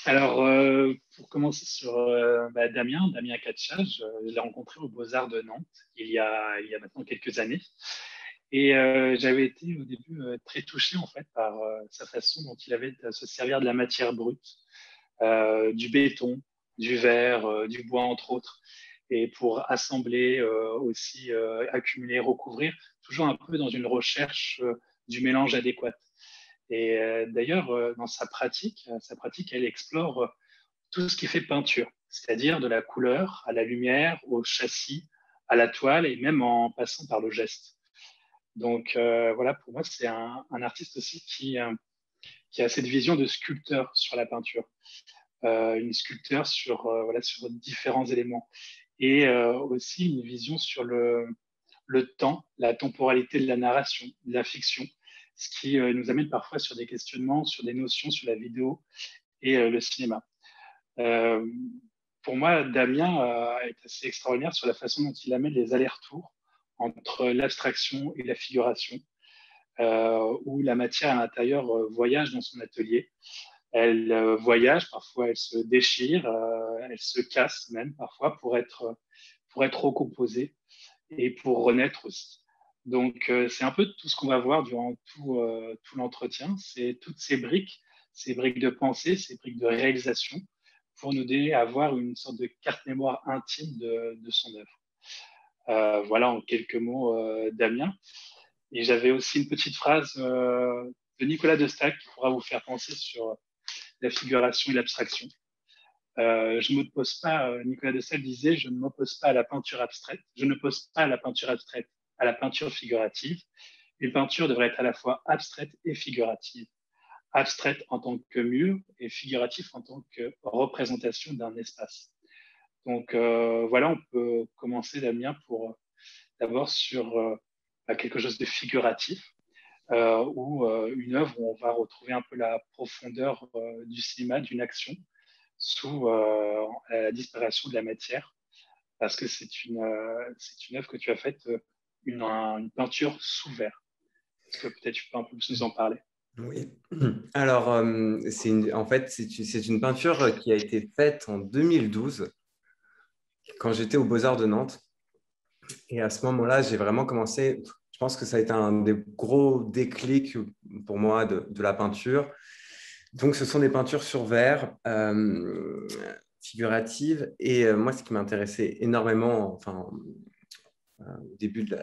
Alors, pour commencer sur Damien Katcha, je l'ai rencontré au Beaux-Arts de Nantes il y a maintenant quelques années. Et j'avais été au début très touché en fait par sa façon dont il avait de se servir de la matière brute, du béton, du verre, du bois entre autres, et pour assembler aussi, accumuler, recouvrir, toujours un peu dans une recherche du mélange adéquat. Et d'ailleurs, dans sa pratique, elle explore tout ce qui fait peinture, c'est-à-dire de la couleur à la lumière, au châssis, à la toile et même en passant par le geste. Donc voilà, pour moi, c'est un artiste aussi qui a cette vision de sculpteur sur la peinture, une sculpteur sur, voilà, sur différents éléments et aussi une vision sur le temps, la temporalité de la narration, de la fiction, ce qui nous amène parfois sur des questionnements, sur des notions sur la vidéo et le cinéma. Euh, pour moi, Damien est assez extraordinaire sur la façon dont il amène les allers-retours entre l'abstraction et la figuration, où la matière à l'intérieur voyage dans son atelier. Elle voyage, parfois elle se déchire, elle se casse même parfois pour être recomposée et pour renaître aussi. Donc, c'est un peu tout ce qu'on va voir durant tout l'entretien. C'est toutes ces briques de pensée, ces briques de réalisation pour nous aider à avoir une sorte de carte mémoire intime de son œuvre. Voilà en quelques mots, Damien. Et j'avais aussi une petite phrase de Nicolas de Staël qui pourra vous faire penser sur la figuration et l'abstraction. Je ne m'oppose pas, Nicolas de Sales disait, je ne m'oppose pas à la peinture abstraite, je ne pose pas à la peinture abstraite, à la peinture figurative. Une peinture devrait être à la fois abstraite et figurative. Abstraite en tant que mur et figuratif en tant que représentation d'un espace. Donc voilà, on peut commencer, Damien, pour d'abord sur quelque chose de figuratif, ou une œuvre où on va retrouver un peu la profondeur du cinéma, d'une action, sous la disparition de la matière, parce que c'est une œuvre que tu as faite, une peinture sous verre. Est-ce que peut-être tu peux un peu plus nous en parler? Oui. Alors, en fait, c'est une peinture qui a été faite en 2012, quand j'étais aux Beaux-Arts de Nantes. Et à ce moment-là, j'ai vraiment commencé, je pense que ça a été un des gros déclics pour moi de la peinture. Donc, ce sont des peintures sur verre, figuratives. Et moi, ce qui m'intéressait énormément, enfin, au début de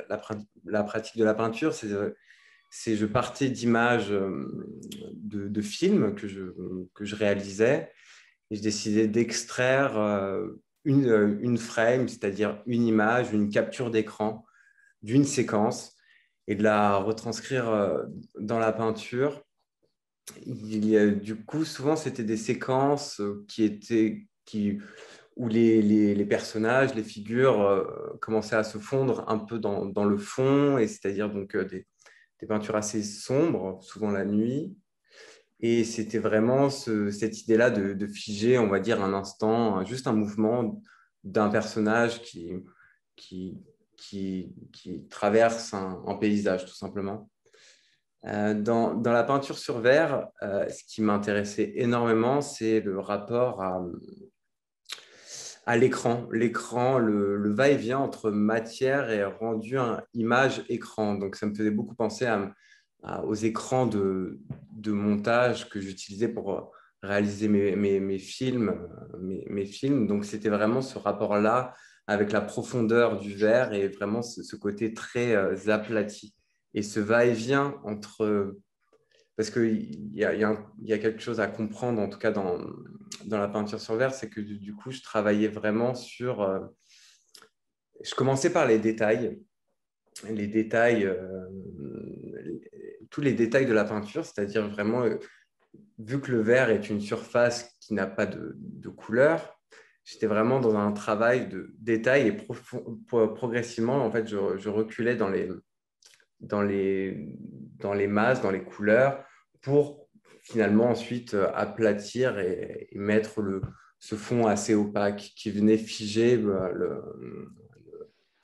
la pratique de la peinture, c'est je partais d'images de films que je réalisais et je décidais d'extraire une frame, c'est-à-dire une image, une capture d'écran d'une séquence et de la retranscrire dans la peinture. Du coup, souvent, c'était des séquences où les personnages, les figures commençaient à se fondre un peu dans le fond, et c'est-à-dire donc des peintures assez sombres, souvent la nuit. Et c'était vraiment cette idée-là de figer, on va dire, un instant, juste un mouvement d'un personnage qui, qui traverse un paysage, tout simplement. Dans la peinture sur verre, ce qui m'intéressait énormément, c'est le rapport à l'écran. L'écran, le va-et-vient entre matière et rendu image-écran. Donc, ça me faisait beaucoup penser aux écrans de montage que j'utilisais pour réaliser mes films, mes films. Donc, c'était vraiment ce rapport-là avec la profondeur du verre et vraiment ce côté très aplati. Et ce va-et-vient entre parce qu'il y a quelque chose à comprendre, en tout cas dans la peinture sur verre, c'est que du coup, je travaillais vraiment sur... je commençais par les détails, tous les détails de la peinture, c'est-à-dire vraiment, vu que le verre est une surface qui n'a pas de couleur, j'étais vraiment dans un travail de détail et progressivement, en fait, je reculais dans les masses, dans les couleurs, pour finalement ensuite aplatir et mettre ce fond assez opaque qui venait figer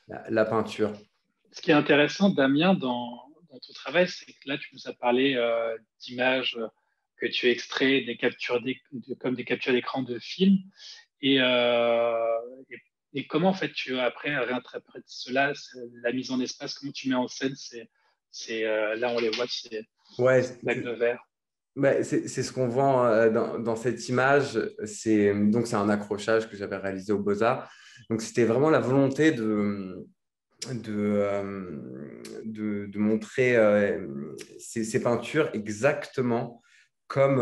la peinture. Ce qui est intéressant, Damien, dans ton travail, c'est que là, tu nous as parlé d'images que tu extrais comme des captures d'écran de films. Et, euh, et comment, en fait, tu après réinterprètes cela, la mise en espace, comment tu mets en scène là, on les voit, Ouais, ces plaques de verre. c'est ce qu'on voit dans cette image. C'est un accrochage que j'avais réalisé au Beaux-Arts. Donc, c'était vraiment la volonté de montrer ces peintures exactement comme,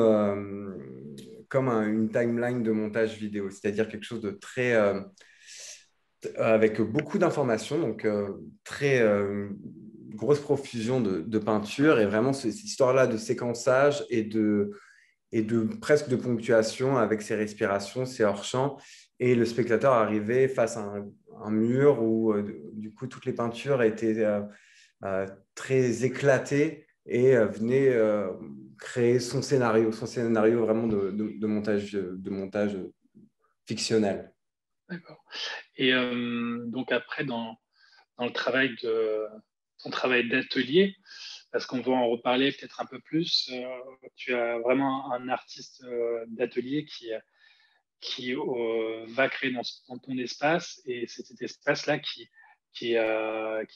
une timeline de montage vidéo, c'est-à-dire quelque chose de très, avec beaucoup d'informations, donc très grosse profusion de peinture et vraiment cette histoire-là de séquençage et de presque de ponctuation avec ses respirations, ses hors-champs. Et le spectateur arrivait face à un mur où, du coup, toutes les peintures étaient très éclatées et venaient créer son scénario vraiment de montage fictionnel. D'accord. Et donc après, dans le travail ton travail d'atelier, parce qu'on va en reparler peut-être un peu plus, tu as vraiment un artiste d'atelier qui va créer dans ton espace, et c'est cet espace-là qui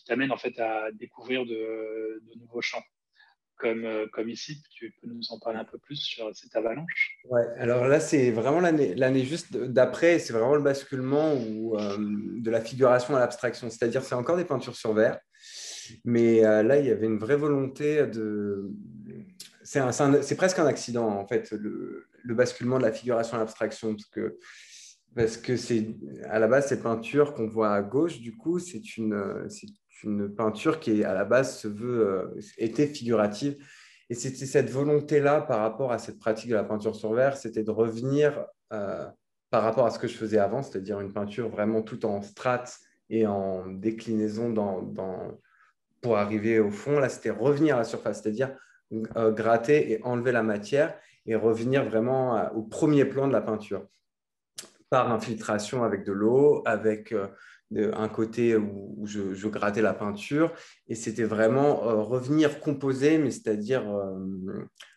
t'amène en fait à découvrir de nouveaux champs. Comme ici, tu peux nous en parler un peu plus sur cette avalanche? Ouais, alors là, c'est vraiment l'année juste d'après, c'est vraiment le basculement de la figuration à l'abstraction. C'est-à-dire, c'est encore des peintures sur verre, mais là, il y avait une vraie volonté de. C'est presque un accident, en fait, le basculement de la figuration à l'abstraction, parce que c'est à la base, cette peinture qu'on voit à gauche, du coup, c'est une peinture qui, à la base, était figurative. Et c'était cette volonté-là par rapport à cette pratique de la peinture sur verre, c'était de revenir par rapport à ce que je faisais avant, c'est-à-dire une peinture vraiment tout en strates et en déclinaison pour arriver au fond. Là, c'était revenir à la surface, c'est-à-dire gratter et enlever la matière et revenir vraiment au premier plan de la peinture par infiltration avec de l'eau, avec un côté où je grattais la peinture. Et c'était vraiment revenir composer, mais c'est-à-dire,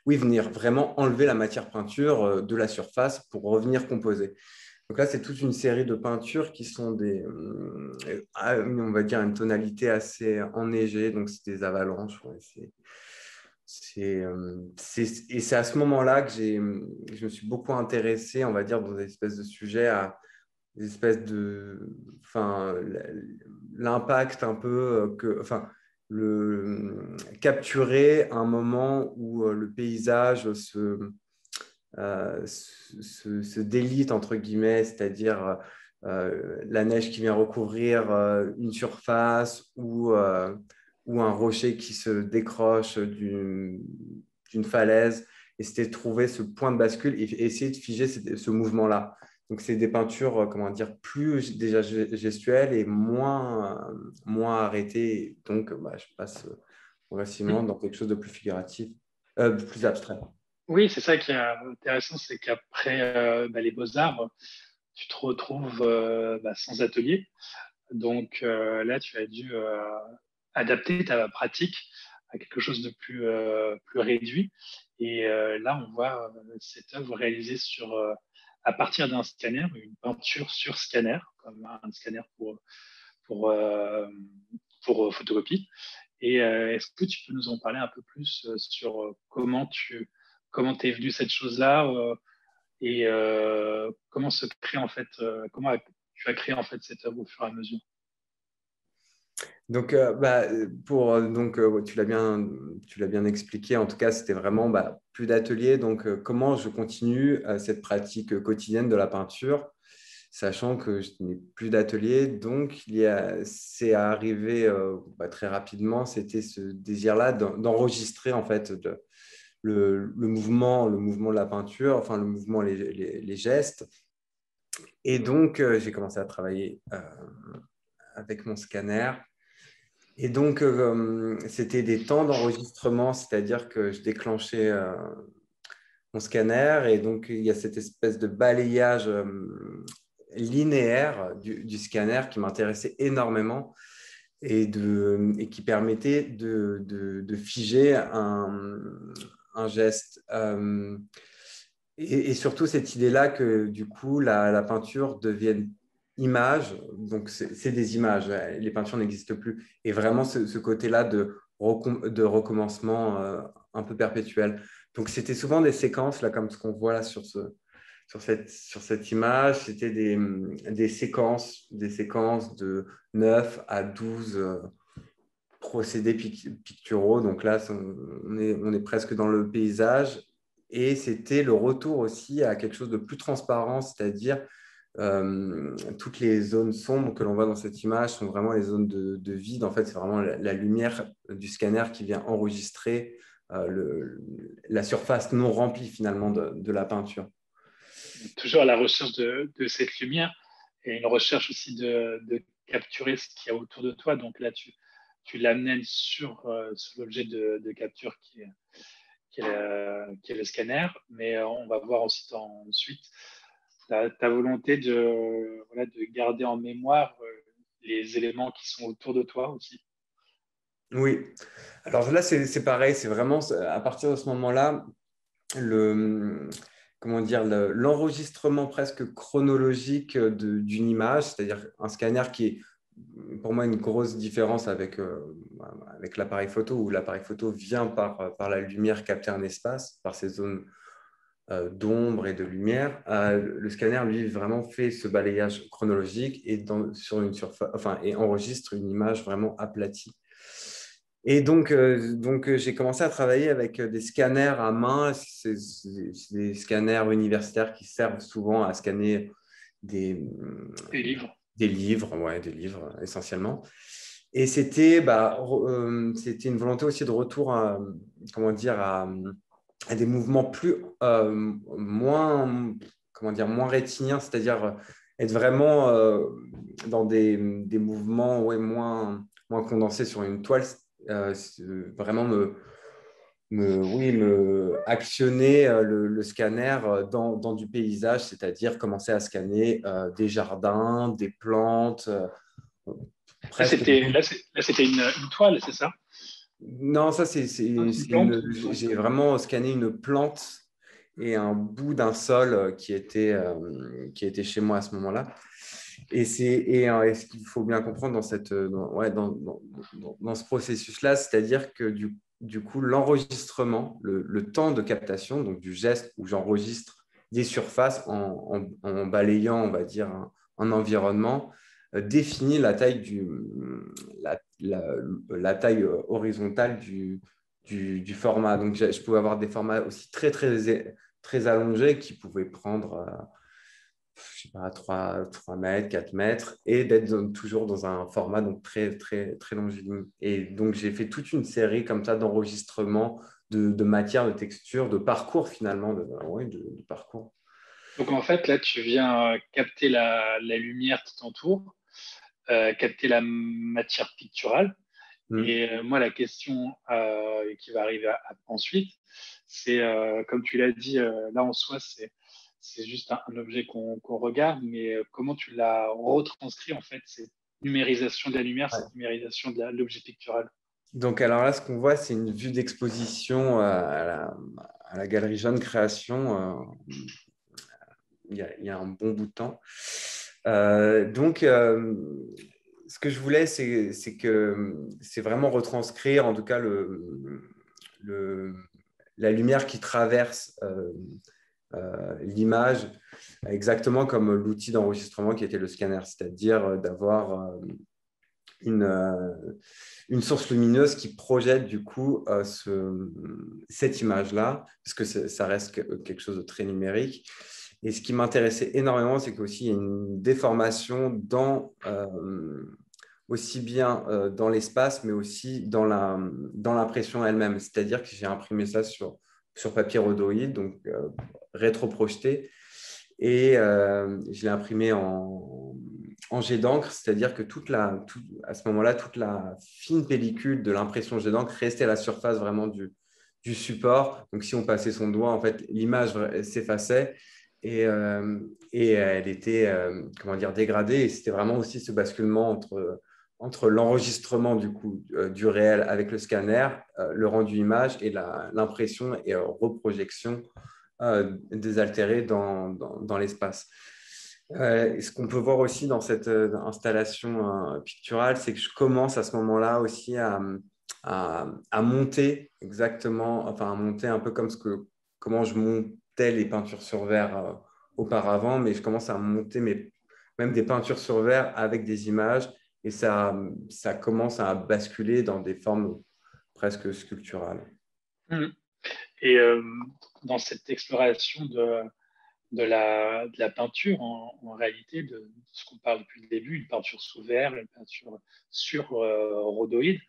oui, venir vraiment enlever la matière peinture de la surface pour revenir composer. Donc là, c'est toute une série de peintures qui sont on va dire, une tonalité assez enneigée. Donc, c'est des avalanches. Ouais, et c'est à ce moment-là que je me suis beaucoup intéressé, on va dire, dans des espèces de sujets à des espèces enfin, l'impact un peu enfin, capturer un moment où le paysage se délite, entre guillemets, c'est-à-dire la neige qui vient recouvrir une surface ou un rocher qui se décroche d'une falaise. Et c'était trouver ce point de bascule et essayer de figer ce mouvement-là. Donc, c'est des peintures, comment dire, plus déjà gestuelles et moins arrêtées. Donc, je passe progressivement dans quelque chose de plus figuratif, de plus abstrait. Oui, c'est ça qui est intéressant, c'est qu'après les beaux-arts, tu te retrouves sans atelier. Donc là, tu as dû adapter ta pratique à quelque chose de plus réduit. Et là, on voit cette œuvre réalisée à partir d'un scanner, une peinture sur scanner, comme un scanner pour, euh, pour photocopie. Et est-ce que tu peux nous en parler un peu plus sur comment t'es venu cette chose-là et comment se crée en fait, comment tu as créé en fait cette œuvre au fur et à mesure? Donc, tu l'as bien expliqué. En tout cas, c'était vraiment plus d'atelier. Donc, comment je continue cette pratique quotidienne de la peinture, sachant que je n'ai plus d'atelier. Donc, c'est arrivé très rapidement. C'était ce désir-là d'enregistrer en fait le mouvement de la peinture, enfin le mouvement, les gestes. Et donc, j'ai commencé à travailler avec mon scanner. Et donc, c'était des temps d'enregistrement, c'est-à-dire que je déclenchais mon scanner et donc il y a cette espèce de balayage linéaire du scanner qui m'intéressait énormément et qui permettait de figer un geste. Et surtout cette idée-là que du coup, la peinture devienne image. Donc, c'est des images. Les peintures n'existent plus. Et vraiment, ce côté-là de recommencement un peu perpétuel. Donc, c'était souvent des séquences, là, comme ce qu'on voit là sur cette image. C'était des séquences de 9 à 12 procédés picturaux. Donc là, on est presque dans le paysage. Et c'était le retour aussi à quelque chose de plus transparent, c'est-à-dire toutes les zones sombres que l'on voit dans cette image sont vraiment les zones de vide. En fait, c'est vraiment la lumière du scanner qui vient enregistrer la surface non remplie finalement de la peinture. Toujours à la recherche de cette lumière et une recherche aussi de capturer ce qu'il y a autour de toi. Donc là, tu l'amènes sur l'objet de capture qui est le scanner, mais on va voir aussi ensuite ta volonté de garder en mémoire les éléments qui sont autour de toi aussi. Oui, alors là, c'est pareil, c'est vraiment à partir de ce moment-là, comment dire, l'enregistrement presque chronologique d'une image, c'est-à-dire un scanner qui est pour moi une grosse différence avec l'appareil photo, où l'appareil photo vient par la lumière capter un espace, par ces zones d'ombre et de lumière. Le scanner, lui, vraiment fait ce balayage chronologique sur une surface, enfin, et enregistre une image vraiment aplatie. Et donc j'ai commencé à travailler avec des scanners à main. C'est des scanners universitaires qui servent souvent à scanner des, Des livres. des livres essentiellement. Et c'était une volonté aussi de retour comment dire, à des mouvements moins rétiniens, c'est-à-dire être vraiment dans des mouvements moins condensés sur une toile, vraiment me actionner le scanner dans du paysage, c'est-à-dire commencer à scanner des jardins, des plantes, Là, presque. c'était une toile, c'est ça? Non, ça, Non, c'est une plante ou quoi? j'ai vraiment scanné une plante et un bout d'un sol qui était chez moi à ce moment-là. Et ce qu'il faut bien comprendre dans ce processus-là, c'est-à-dire que du coup, l'enregistrement, le temps de captation, donc du geste où j'enregistre des surfaces en balayant, on va dire, un environnement, définit la taille la taille horizontale du format. Donc, je pouvais avoir des formats aussi très allongés qui pouvaient prendre, je sais pas, 3 mètres, 4 mètres, et d'être toujours dans un format donc très, très, très longiligne. Et donc, j'ai fait toute une série comme ça d'enregistrements de matière, de texture, de parcours finalement, de parcours. Donc en fait, là, tu viens capter la lumière qui t'entoure, capter la matière picturale. Mm. Et moi, la question qui va arriver ensuite, c'est, comme tu l'as dit, là en soi, c'est juste un objet qu'on regarde, mais comment tu l'as retranscrit en fait, cette numérisation de la lumière, Ouais. cette numérisation de l'objet pictural. Donc, alors là, ce qu'on voit, c'est une vue d'exposition à la Galerie Jeune Création il y a un bon bout de temps. Ce que je voulais, c'est vraiment retranscrire, en tout cas, la lumière qui traverse l'image, exactement comme l'outil d'enregistrement qui était le scanner, c'est-à-dire d'avoir une source lumineuse qui projette du coup cette image-là, parce que ça reste quelque chose de très numérique. Et ce qui m'intéressait énormément, c'est qu'aussi il y a une déformation aussi bien dans l'espace, mais aussi dans l'impression elle-même. C'est-à-dire que j'ai imprimé ça sur papier rhodoïde, donc rétroprojeté, et je l'ai imprimé en jet d'encre, c'est-à-dire que à ce moment-là, toute la fine pellicule de l'impression jet d'encre restait à la surface vraiment du support. Donc, si on passait son doigt, en fait, l'image s'effaçait et elle était, comment dire, dégradée. Et c'était vraiment aussi ce basculement entre entre l'enregistrement du coup du réel avec le scanner, le rendu image et l'impression et reprojection désaltérée dans l'espace. Ce qu'on peut voir aussi dans cette installation picturale, c'est que je commence à ce moment-là aussi à monter exactement, enfin à monter un peu comme comment je montais les peintures sur verre auparavant, mais je commence à monter même des peintures sur verre avec des images et ça commence à basculer dans des formes presque sculpturales. Mhm. Et dans cette exploration de la peinture, en réalité, de ce qu'on parle depuis le début, une peinture sous verre, une peinture sur rhodoïde,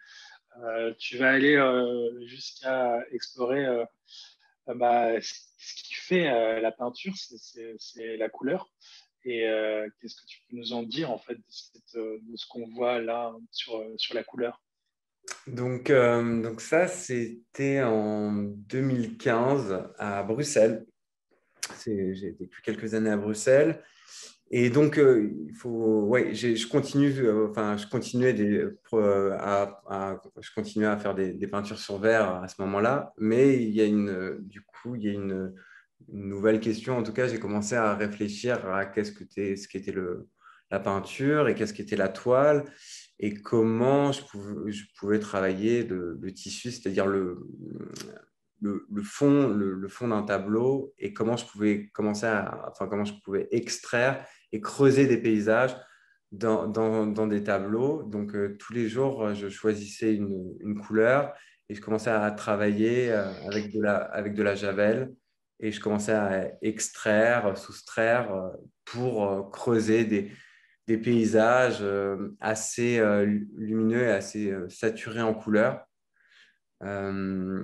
tu vas aller jusqu'à explorer ce qui fait la peinture, c'est la couleur. Et qu'est-ce que tu peux nous en dire en fait de ce qu'on voit là sur la couleur? Donc ça, c'était en 2015 à Bruxelles. J'ai vécu quelques années à Bruxelles. Et donc, ouais, je continue, enfin, je continuais à faire des peintures sur verre à ce moment-là. Mais du coup, il y a une nouvelle question. En tout cas, j'ai commencé à réfléchir à ce qu'était la peinture et qu'est-ce qu'était la toile et comment je pouvais travailler le tissu, c'est-à-dire le fond d'un tableau et comment je pouvais comment je pouvais extraire et creuser des paysages dans des tableaux. Donc, tous les jours, je choisissais une couleur et je commençais à travailler avec de la javel et je commençais à extraire, soustraire pour creuser des paysages assez lumineux et assez saturés en couleurs. Il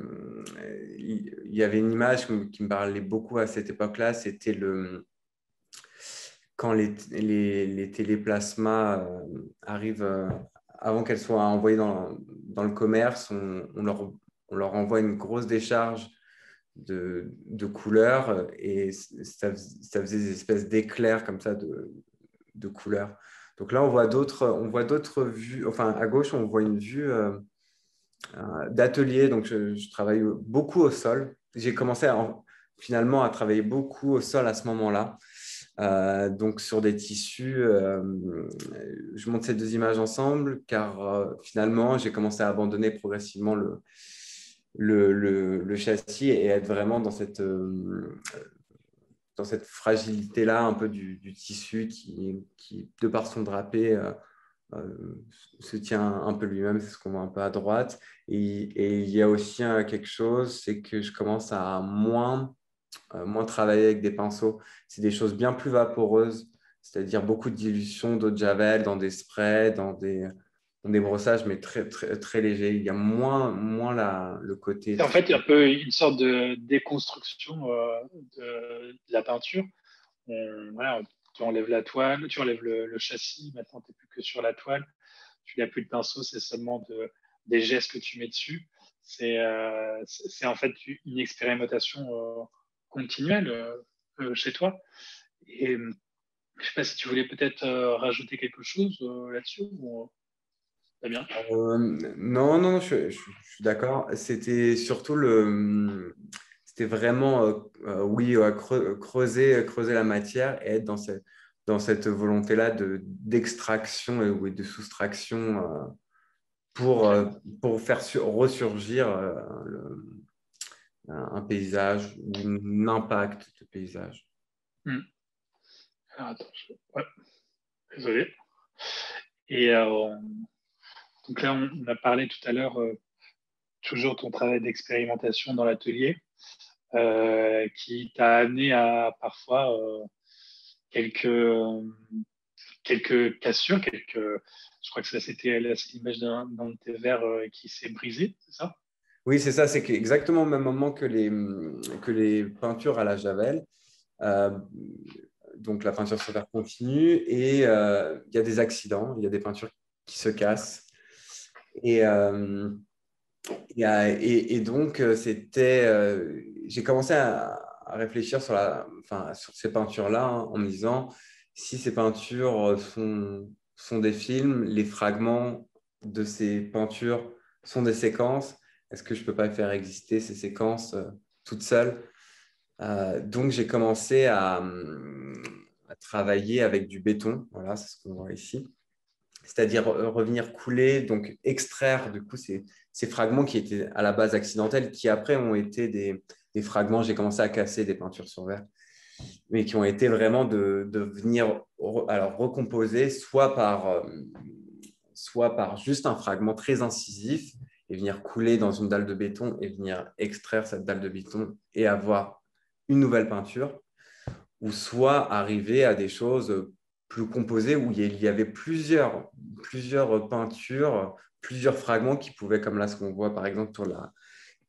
y avait une image qui me parlait beaucoup à cette époque-là, c'était quand les téléplasmas arrivent, avant qu'elles soient envoyées dans le commerce, on leur envoie une grosse décharge de couleurs et ça faisait des espèces d'éclairs comme ça de couleurs. Donc là, on voit d'autres vues. Enfin, à gauche, on voit une vue d'atelier. Donc, je travaille beaucoup au sol. J'ai commencé finalement à travailler beaucoup au sol à ce moment-là. Donc, sur des tissus, je monte ces deux images ensemble car finalement, j'ai commencé à abandonner progressivement le châssis et être vraiment dans cette fragilité-là un peu du tissu qui, de par son drapé, se tient un peu lui-même, c'est ce qu'on voit un peu à droite. Et il y a aussi quelque chose, c'est que je commence à moins travailler avec des pinceaux. C'est des choses bien plus vaporeuses, c'est-à-dire beaucoup de dilution d'eau de javel dans des sprays, dans des brossages, mais très, très, très légers. Il y a moins le côté C'est en très... fait un peu une sorte de déconstruction de la peinture. Voilà, tu enlèves la toile, tu enlèves le châssis, maintenant tu n'es plus que sur la toile. Tu n'as plus de pinceau, c'est seulement des gestes que tu mets dessus. C'est en fait une expérimentation continuelle chez toi. Et je ne sais pas si tu voulais peut-être rajouter quelque chose là-dessus ou pas bien. Non, non, je suis d'accord. C'était vraiment, oui, creuser la matière et être dans cette volonté-là d'extraction et oui, de soustraction pour, Ok. euh, pour faire ressurgir un paysage ou un impact de paysage. Hmm. Alors, attends, ouais, désolé. Et donc là, on a parlé tout à l'heure toujours ton travail d'expérimentation dans l'atelier qui t'a amené à parfois quelques, quelques cassures, je crois que ça c'était l'image d'un de tes verres qui s'est brisé, c'est ça? Oui, c'est ça, c'est exactement au même moment que les peintures à la javel. Euh, donc la peinture sur verre continue et il y a des accidents, il y a des peintures qui se cassent. Et, et donc, j'ai commencé à réfléchir sur ces peintures-là hein, en me disant si ces peintures sont des films, les fragments de ces peintures sont des séquences. Est-ce que je ne peux pas faire exister ces séquences toutes seules? Donc, j'ai commencé à travailler avec du béton. Voilà, c'est ce qu'on voit ici. C'est-à-dire revenir couler, donc extraire du coup ces fragments qui étaient à la base accidentels, qui après ont été des fragments. J'ai commencé à casser des peintures sur verre, mais qui ont été vraiment de venir alors, recomposer soit par juste un fragment très incisif et venir couler dans une dalle de béton et venir extraire cette dalle de béton et avoir une nouvelle peinture, ou soit arriver à des choses plus composées où il y avait plusieurs peintures, plusieurs fragments qui pouvaient, comme là ce qu'on voit par exemple sur la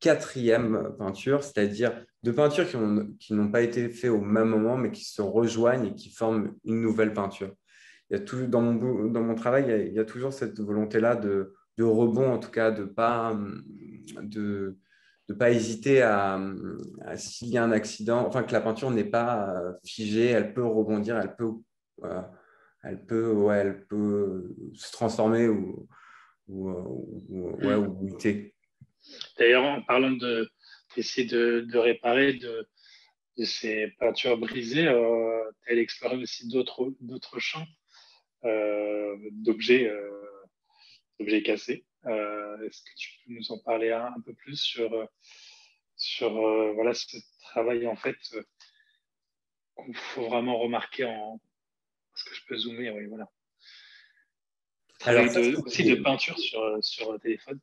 quatrième peinture, c'est-à-dire de peintures qui n'ont pas été faites au même moment, mais qui se rejoignent et qui forment une nouvelle peinture. Il y a tout, dans mon travail, il y a toujours cette volonté-là de rebond, en tout cas, de pas hésiter s'il y a un accident, enfin que la peinture n'est pas figée, elle peut rebondir, euh, elle peut se transformer Mm. ou muter. D'ailleurs, en parlant d'essayer de réparer de ces peintures brisées, tu as exploré aussi d'autres champs d'objets d'objets cassés. Est-ce que tu peux nous en parler un peu plus sur voilà, ce travail en fait qu'il faut vraiment remarquer en. Est-ce que je peux zoomer? Oui, voilà. Alors, Travail aussi de peinture sur téléphone,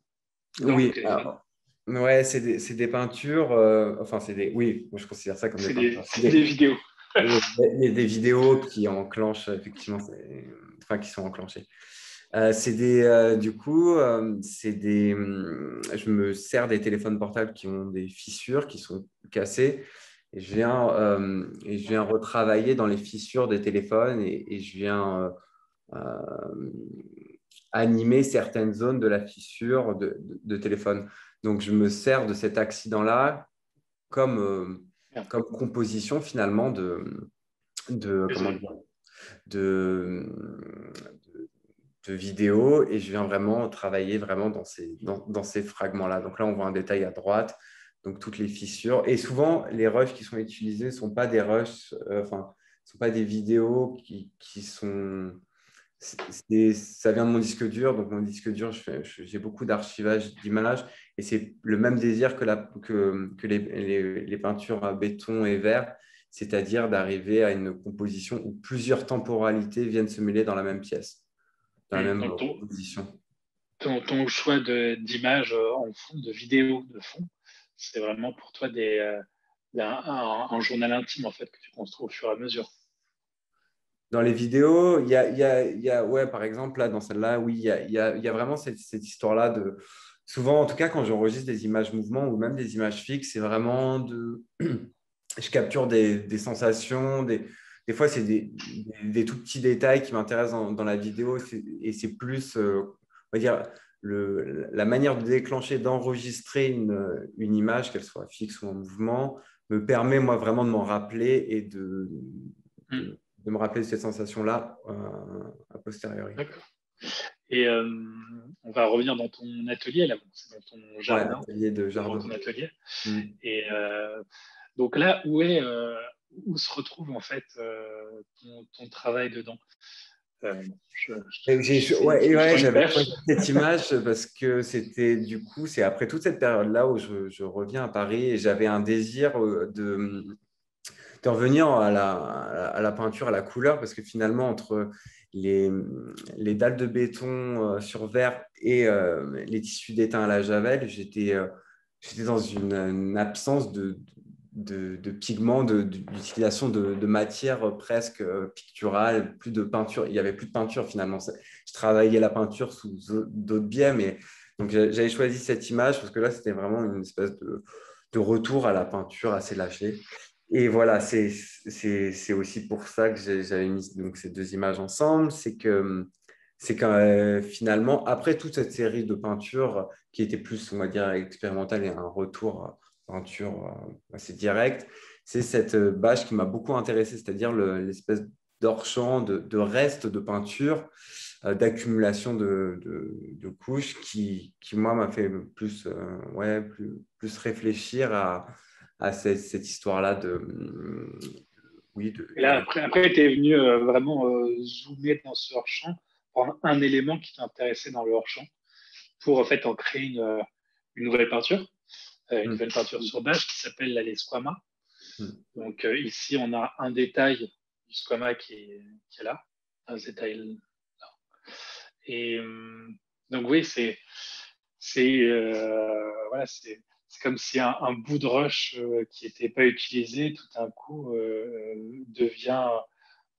dans le oui, téléphone. alors, ouais, c'est des peintures, enfin, oui, moi je considère ça comme des C'est peintures. c'est des vidéos. Il y a des vidéos qui enclenchent, effectivement, enfin, qui sont enclenchées. Du coup, je me sers des téléphones portables qui ont des fissures, qui sont cassés, et je viens retravailler dans les fissures des téléphones et je viens animer certaines zones de la fissure de téléphone. Donc, je me sers de cet accident-là comme, comme composition finalement comment Désolé. dire, de, de vidéos et je viens vraiment travailler vraiment dans ces fragments-là. Donc là, on voit un détail à droite, donc toutes les fissures. Et souvent, les rushs qui sont utilisés ne sont pas des rushs, enfin, sont pas des vidéos qui sont ça vient de mon disque dur. Donc, mon disque dur, j'ai beaucoup d'archivage d'images et c'est le même désir que les peintures à béton et verre, c'est-à-dire d'arriver à une composition où plusieurs temporalités viennent se mêler dans la même pièce, dans la même Donc, composition. ton choix d'image en fond, de vidéo de fond, c'est vraiment pour toi un journal intime en fait que tu construis au fur et à mesure. Dans les vidéos, ouais, par exemple, là, dans celle-là, oui, il y a vraiment cette histoire-là de. Souvent, en tout cas, quand j'enregistre des images mouvements ou même des images fixes, c'est vraiment de. Je capture des sensations, des fois, c'est des tout petits détails qui m'intéressent dans la vidéo et c'est plus, on va dire, la manière de déclencher, d'enregistrer une image, qu'elle soit fixe ou en mouvement, me permet, moi, vraiment de m'en rappeler et Hmm. de me rappeler cette sensation-là a posteriori. D'accord. Et on va revenir dans ton atelier, là, bon, c'est dans ton Ouais, jardin, atelier de devant jardin. ton atelier. Mm. Et donc là, où se retrouve en fait ton travail dedans? Je J'avais perche. choisi cette image parce que c'était du coup, c'est après toute cette période-là où je reviens à Paris et j'avais un désir de revenir à la peinture, à la couleur, parce que finalement, entre les, les dalles de béton sur verre et les tissus d'étain à la javel, j'étais dans une absence de pigments, d'utilisation de matière presque picturale, plus de peinture. Il n'y avait plus de peinture finalement. Je travaillais la peinture sous d'autres biais, mais donc j'avais choisi cette image parce que là, c'était vraiment une espèce de retour à la peinture assez lâchée. Et voilà, c'est aussi pour ça que j'avais mis donc, ces deux images ensemble. C'est que finalement, après toute cette série de peintures qui était plus, on va dire, expérimentale et un retour à peinture assez direct, c'est cette bâche qui m'a beaucoup intéressé, c'est-à-dire l'espèce d'hors-champ, de reste de peinture d'accumulation de couches moi, m'a fait plus réfléchir à cette histoire-là oui, Et là, après tu es venu vraiment zoomer dans ce hors-champ, prendre un élément qui t'intéressait dans le hors-champ pour en fait en créer une nouvelle peinture, une Mm. nouvelle peinture sur bâche qui s'appelle la Lesquama. Mm. Donc ici, on a un détail du squama qui est là, un détail là. Et donc oui, voilà, c'est comme si un bout de roche qui n'était pas utilisé, tout d'un coup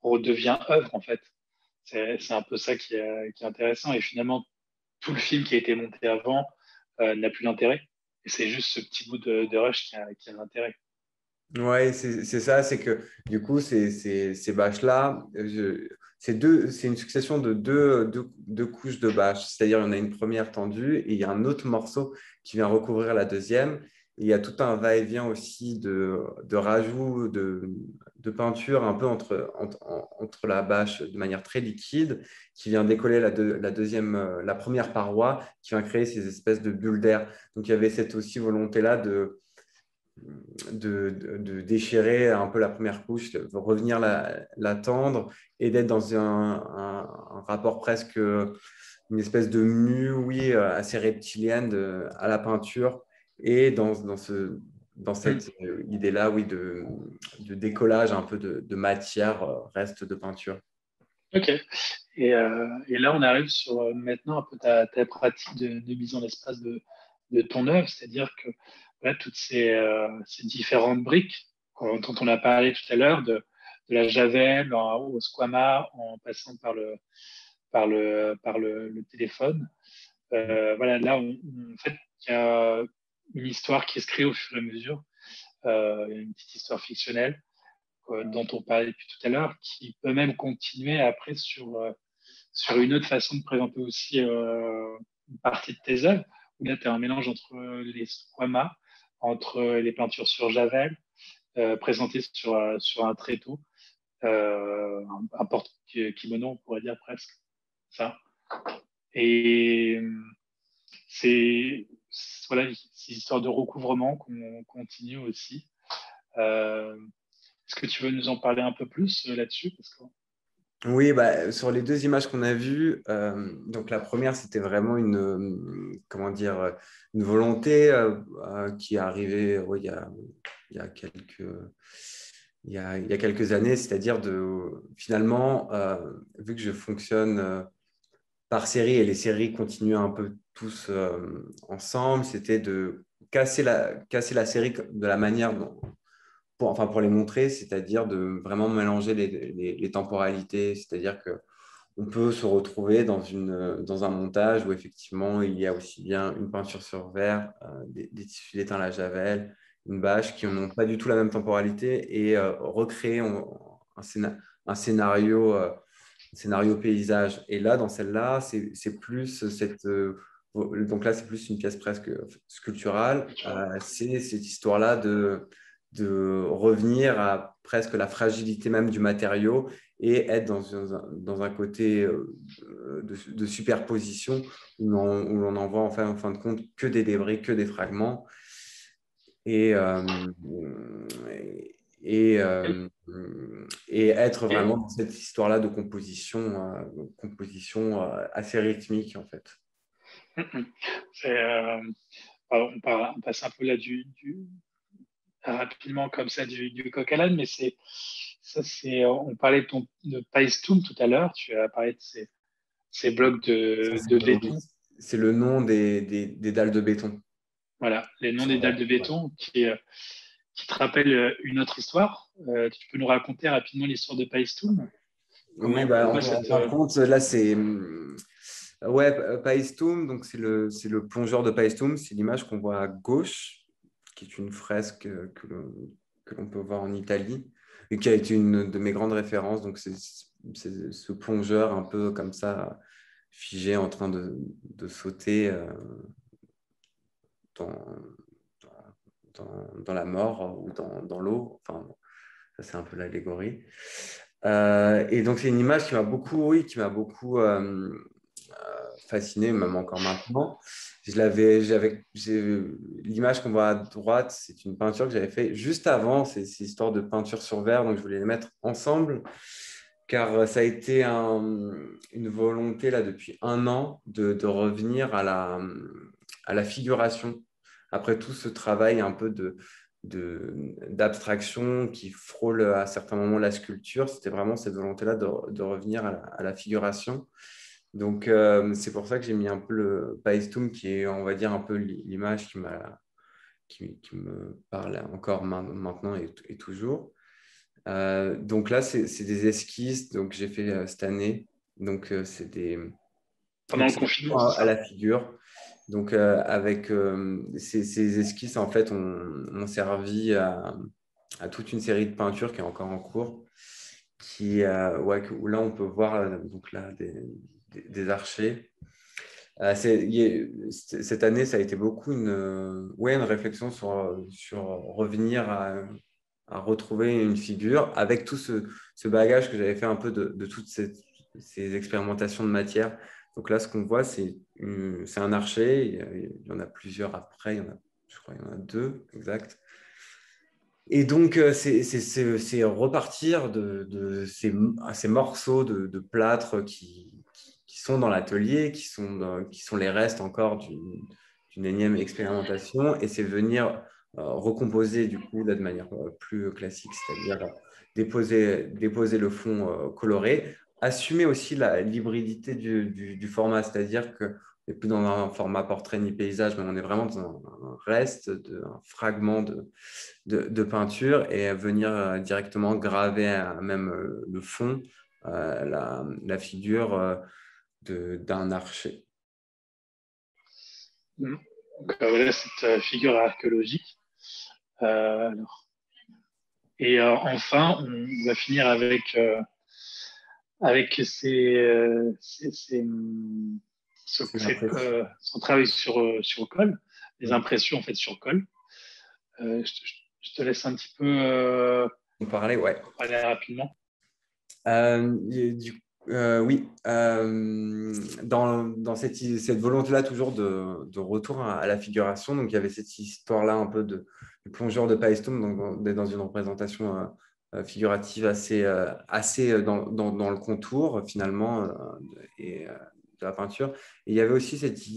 redevient œuvre en fait. C'est un peu ça qui est intéressant. Et finalement, tout le film qui a été monté avant n'a plus d'intérêt. Et c'est juste ce petit bout de rush qui a l'intérêt. Ouais, c'est ça, c'est que du coup, ces bâches-là, c'est une succession de deux couches de bâches. C'est-à-dire, il y en a une première tendue et il y a un autre morceau qui vient recouvrir la deuxième. Et il y a tout un va-et-vient aussi de rajout de peinture un peu entre la bâche de manière très liquide qui vient décoller la première paroi qui vient créer ces espèces de bulles d'air. Donc, il y avait cette aussi volonté-là de déchirer un peu la première couche, de revenir la tendre et d'être dans un rapport presque, une espèce de mue, oui, assez reptilienne à la peinture et dans Mm. cette idée-là, oui, de décollage un peu de matière, reste de peinture. Ok. Et là, on arrive sur maintenant un peu ta pratique de mise en espace de ton œuvre, c'est-à-dire que voilà, toutes ces différentes briques dont on a parlé tout à l'heure, de la javel au squama, en passant par le téléphone. Voilà, là, en fait, il y a une histoire qui se crée au fur et à mesure, une petite histoire fictionnelle dont on parlait depuis tout à l'heure, qui peut même continuer après sur une autre façon de présenter aussi une partie de tes œuvres, où là, tu as un mélange entre les squamas, entre les peintures sur Javel, présentées sur un tréteau, un porte-kimono, on pourrait dire presque ça. Et voilà, ces histoires de recouvrement qu'on continue aussi. Euh, Est-ce que tu veux nous en parler un peu plus là-dessus parce que... Oui, bah, sur les deux images qu'on a vues, donc la première, c'était vraiment comment dire, une volonté qui est arrivée ouais, il y a quelques, il y a quelques années, c'est-à-dire finalement, vu que je fonctionne par série et les séries continuent un peu tous ensemble, c'était de casser la série de la manière dont, pour les montrer, c'est-à-dire de vraiment mélanger les temporalités, c'est-à-dire que on peut se retrouver dans un montage où effectivement il y a aussi bien une peinture sur verre, des tissus d'étain à la javel, une bâche qui n'ont pas du tout la même temporalité et recréer un scénario paysage. Et là, dans celle-là, c'est plus donc là, c'est plus une pièce presque sculpturale. C'est cette histoire-là de revenir à presque la fragilité même du matériau et être dans un côté de superposition où l'on en voit en fin de compte que des débris, que des fragments. Et, et, euh, et être vraiment Et, dans cette histoire-là de composition assez rythmique, en fait. c'est, on passe un peu là rapidement comme ça du coq à l'âne, mais on parlait de Paestum tout à l'heure, tu as parlé de ces blocs Ça, de béton. c'est le nom des dalles de béton. Voilà, les noms des dalles de béton qui te rappellent une autre histoire. Tu peux nous raconter rapidement l'histoire de Paestum? Oui, bah, Pourquoi en cette. fin de compte, là, c'est ouais, Paestum, donc c'est le plongeur de Paestum, c'est l'image qu'on voit à gauche, qui est une fresque que l'on peut voir en Italie et qui a été une de mes grandes références. Donc, c'est ce plongeur un peu comme ça, figé en train de sauter dans, dans la mort ou dans l'eau. Enfin, ça, c'est un peu l'allégorie. Et donc, c'est une image qui m'a beaucoup, oui, qui m'a beaucoup fasciné, même encore maintenant. L'image qu'on voit à droite, c'est une peinture que j'avais fait juste avant. C'est histoire de peinture sur verre, donc je voulais les mettre ensemble, car ça a été une volonté là depuis un an de revenir à la figuration. Après tout ce travail un peu d'abstraction qui frôle à certains moments la sculpture, c'était vraiment cette volonté-là de revenir à la figuration. Donc, c'est pour ça que j'ai mis un peu le Paestum, qui est, on va dire, un peu l'image qui me parle encore maintenant et toujours. Donc là, c'est des esquisses donc j'ai fait cette année. Donc, Pendant donc le c'est confinement, c'est à ça? la figure. Donc, avec ces esquisses, en fait, on servi à toute une série de peintures qui est encore en cours, où là, on peut voir donc là, des archers. Cette année, ça a été beaucoup une réflexion sur revenir à retrouver une figure avec tout ce bagage que j'avais fait un peu de toutes ces expérimentations de matière. Donc là, ce qu'on voit, c'est un archer. Il y en a plusieurs après. Je crois qu'il y en a deux, exact. Et donc, c'est repartir de ces morceaux de plâtre qui sont dans l'atelier, qui sont les restes encore d'une énième expérimentation, et c'est venir recomposer du coup là, de manière plus classique, c'est-à-dire déposer le fond coloré, assumer aussi l'hybridité du format, c'est-à-dire que n'est plus dans un format portrait ni paysage, mais on est vraiment dans un reste, un fragment de peinture et venir directement graver même le fond, la figure d'un archer. Donc, voilà cette figure archéologique. Alors. Et enfin, on va finir avec C'est l'impression. son travail sur colle, les Oui. impressions en fait sur colle. Je te laisse un petit peu On parlait, ouais. en parler rapidement. Oui, dans cette volonté-là, toujours de retour à la figuration, donc il y avait cette histoire-là un peu du plongeur de Paestum, donc d'être dans une représentation figurative assez dans le contour, finalement, et de la peinture. Et il y avait aussi cette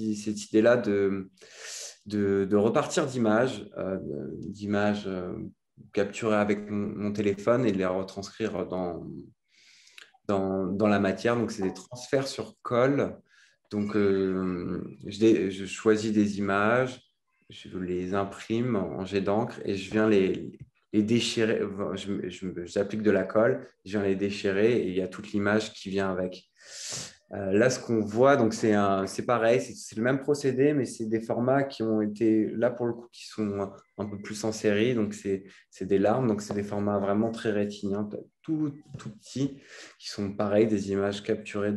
idée-là de repartir d'images capturées avec mon téléphone et de les retranscrire dans la matière. Donc, c'est des transferts sur colle. Donc, je choisis des images, je les imprime en jet d'encre et je viens les déchirer. J'applique de la colle, je viens les déchirer et il y a toute l'image qui vient avec. Là, ce qu'on voit, donc c'est pareil, c'est le même procédé, mais c'est des formats qui ont été, là pour le coup, qui sont un peu plus en série. Donc, c'est des larmes, donc c'est des formats vraiment très rétiniens, tout petits, qui sont pareils, des images capturées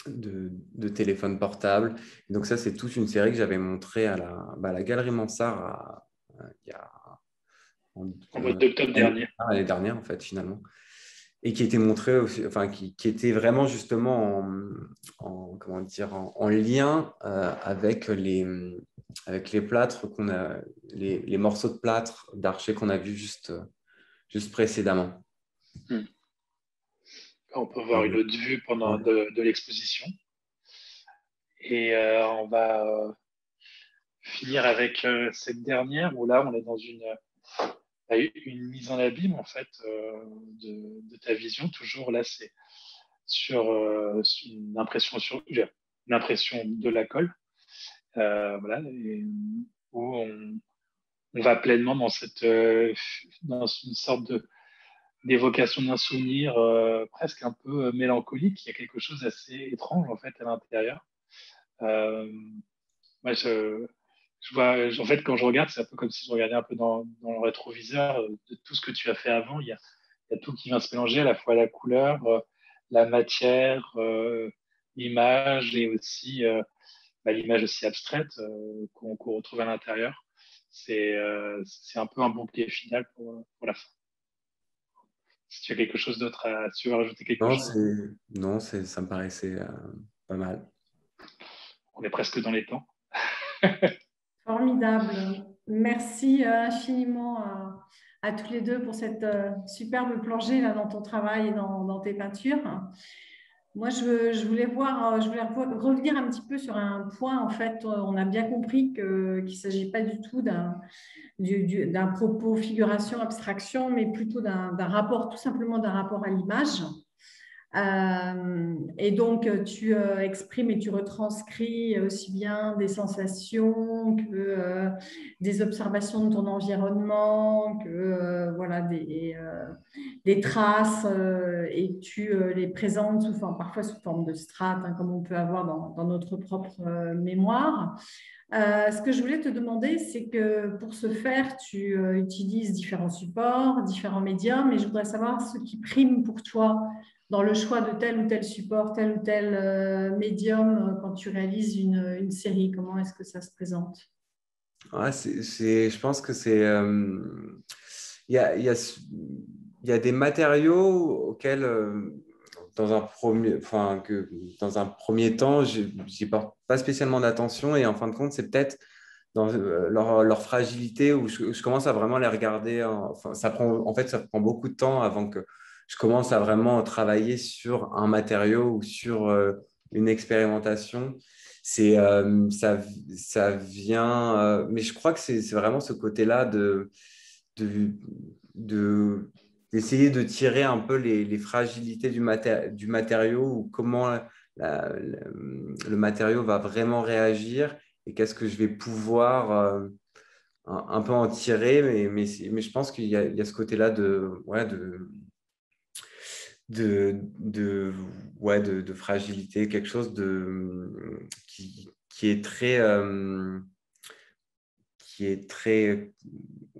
de téléphone portable. Et donc, ça, c'est toute une série que j'avais montrée à la Galerie Mansart il y a En mois d'octobre dernier. l'année dernière, en fait, finalement, et qui était montré aussi, enfin, qui était vraiment justement comment dire, en lien avec les plâtres les morceaux de plâtre d'archer qu'on a vus juste précédemment. On peut voir une autre vue pendant de l'exposition. Et on va finir avec cette dernière où là, on est dans une mise en abîme en fait de ta vision. Toujours là, c'est sur une impression de la colle, voilà, et où on va pleinement dans une sorte d'évocation d'un souvenir presque un peu mélancolique. Il y a quelque chose d'assez étrange en fait à l'intérieur. Euh, Moi, je vois, en fait, quand je regarde, c'est un peu comme si je regardais un peu dans le rétroviseur de tout ce que tu as fait avant. Il y a tout qui vient se mélanger, à la fois la couleur, la matière, l'image et aussi l'image aussi abstraite qu'on retrouve à l'intérieur. C'est un peu un bon pied final pour la fin. Si tu as quelque chose d'autre si tu veux rajouter quelque Non, chose, ça me paraissait pas mal. on est presque dans les temps. Formidable. Merci infiniment à tous les deux pour cette superbe plongée là, dans ton travail et dans tes peintures. Moi, je voulais revenir un petit peu sur un point. En fait, on a bien compris qu'il ne s'agit pas du tout d'un propos figuration, abstraction, mais plutôt d'un rapport, tout simplement d'un rapport à l'image. Et donc, tu exprimes et tu retranscris aussi bien des sensations que des observations de ton environnement, que voilà, des traces, et tu les présentes parfois sous forme de strates, hein, comme on peut avoir dans notre propre mémoire. Ce que je voulais te demander, c'est que pour ce faire, tu utilises différents supports, différents médiums, et je voudrais savoir ce qui prime pour toi dans le choix de tel ou tel support, tel ou tel médium quand tu réalises une série. Comment est-ce que ça se présente? Ouais, je pense que c'est. Il y a des matériaux auxquels, dans un premier temps, j'y porte pas spécialement d'attention. Et en fin de compte, c'est peut-être dans leur fragilité où je commence à vraiment les regarder. Enfin, en fait, ça prend beaucoup de temps avant que je commence à vraiment travailler sur un matériau ou sur une expérimentation. Ça vient, mais je crois que c'est vraiment ce côté-là de, d'essayer de tirer un peu les fragilités du matériau ou comment le matériau va vraiment réagir et qu'est-ce que je vais pouvoir un peu en tirer. Mais je pense qu'il y a ce côté-là de fragilité, quelque chose qui est très,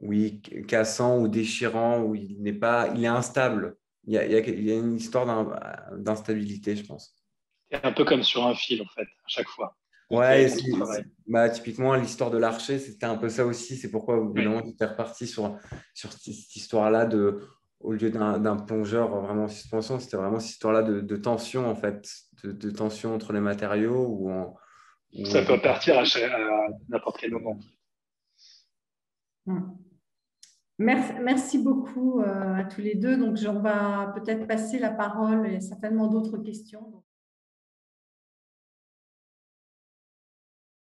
oui, cassant ou déchirant, où il est instable. Il y a une histoire d'instabilité, je pense. C'est un peu comme sur un fil, en fait, à chaque fois, Ouais, quand on travaille. bah, typiquement, l'histoire de l'archer, c'était un peu ça aussi. C'est pourquoi, au bout d'un Oui, moment, j'étais reparti sur cette histoire-là au lieu d'un plongeur vraiment en suspension, c'était vraiment cette histoire-là de tension, en fait, de tension entre les matériaux ça où peut partir à n'importe quel moment. Merci beaucoup à tous les deux. Donc, on va peut-être passer la parole et certainement d'autres questions.